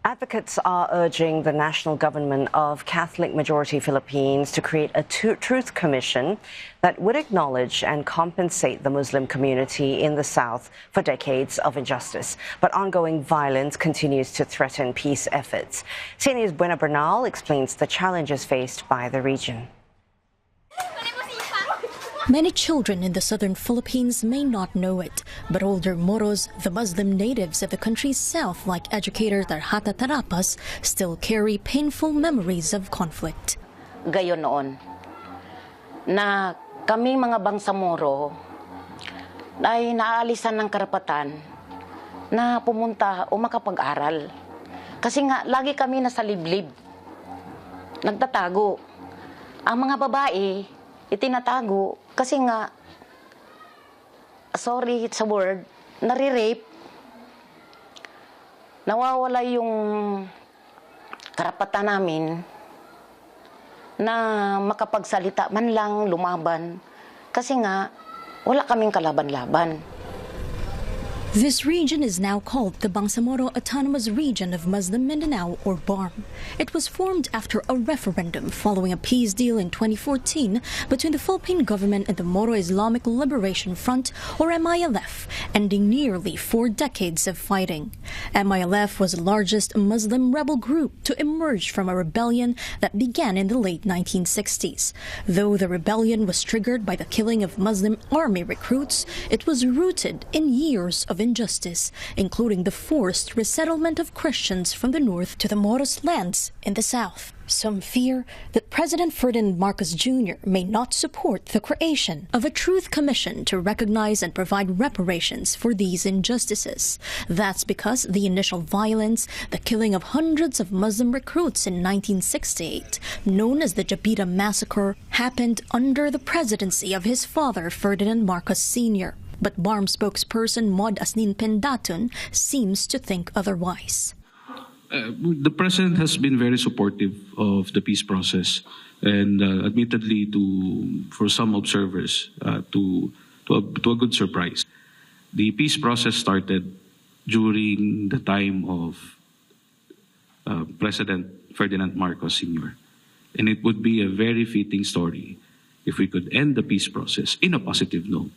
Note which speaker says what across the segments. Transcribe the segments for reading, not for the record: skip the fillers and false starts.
Speaker 1: Advocates are urging the national government of Catholic-majority Philippines to create a truth commission that would acknowledge and compensate the Muslim community in the South for decades of injustice. But ongoing violence continues to threaten peace efforts. CNA's Buena Bernal explains the challenges faced by the region.
Speaker 2: Many children in the southern Philippines may not know it, but older Moros, the Muslim natives of the country's south, like educator Tarhata Tarapas, still carry painful memories of conflict.
Speaker 3: Gayon noon, na kami mga Bangsamoro ay naalisan ng karapatan na pumunta o makapag-aral. Kasi nga, lagi kami nasa liblib, nagtatago. Ang mga babae, itinatago kasi nga, sorry sa word, nare-rape, nawawala yung karapatan namin na makapagsalita man lang, lumaban, kasi nga wala kaming kalaban-laban.
Speaker 2: This region is now called the Bangsamoro Autonomous Region of Muslim Mindanao, or BARM. It was formed after a referendum following a peace deal in 2014 between the Philippine government and the Moro Islamic Liberation Front, or MILF, ending nearly 4 decades of fighting. MILF was the largest Muslim rebel group to emerge from a rebellion that began in the late 1960s. Though the rebellion was triggered by the killing of Muslim army recruits, it was rooted in years of injustice, including the forced resettlement of Christians from the north to the Moros lands in the south. Some fear that President Ferdinand Marcos Jr. may not support the creation of a truth commission to recognize and provide reparations for these injustices. That's because the initial violence, the killing of hundreds of Muslim recruits in 1968, known as the Jabita Massacre, happened under the presidency of his father, Ferdinand Marcos Sr. But BARM spokesperson Mod Asnin Pendatun seems to think otherwise.
Speaker 4: The president has been very supportive of the peace process, and admittedly, for some observers, to a good surprise. The peace process started during the time of President Ferdinand Marcos Sr., and it would be a very fitting story if we could end the peace process in a positive note.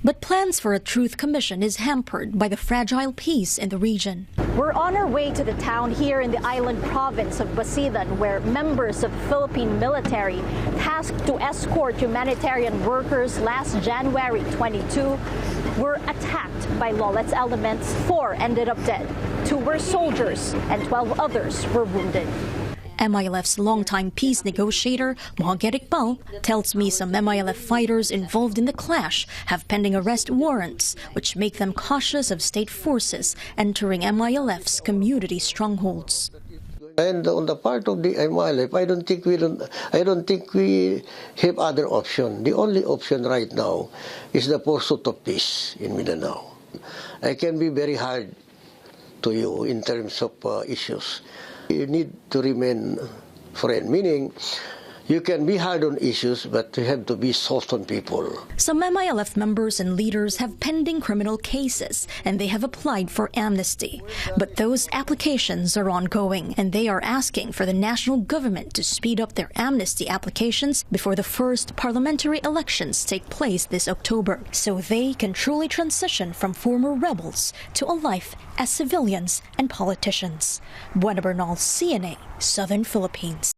Speaker 2: But plans for a truth commission is hampered by the fragile peace in the region.
Speaker 5: We're on our way to the town here in the island province of Basilan, where members of the Philippine military tasked to escort humanitarian workers last January 22 were attacked by lawless elements. 4 ended up dead, 2 were soldiers, and 12 others were wounded.
Speaker 2: MILF's longtime peace negotiator, Mohagerik Bal, tells me some MILF fighters involved in the clash have pending arrest warrants, which make them cautious of state forces entering MILF's community strongholds.
Speaker 6: And on the part of the MILF, I don't think we have other option. The only option right now is the pursuit of peace in Mindanao. I can be very hard to you in terms of issues. You need to remain friend, meaning you can be hard on issues, but you have to be soft on people.
Speaker 2: Some MILF members and leaders have pending criminal cases, and they have applied for amnesty. But those applications are ongoing, and they are asking for the national government to speed up their amnesty applications before the first parliamentary elections take place this October, so they can truly transition from former rebels to a life as civilians and politicians. Buena Bernal, CNA, Southern Philippines.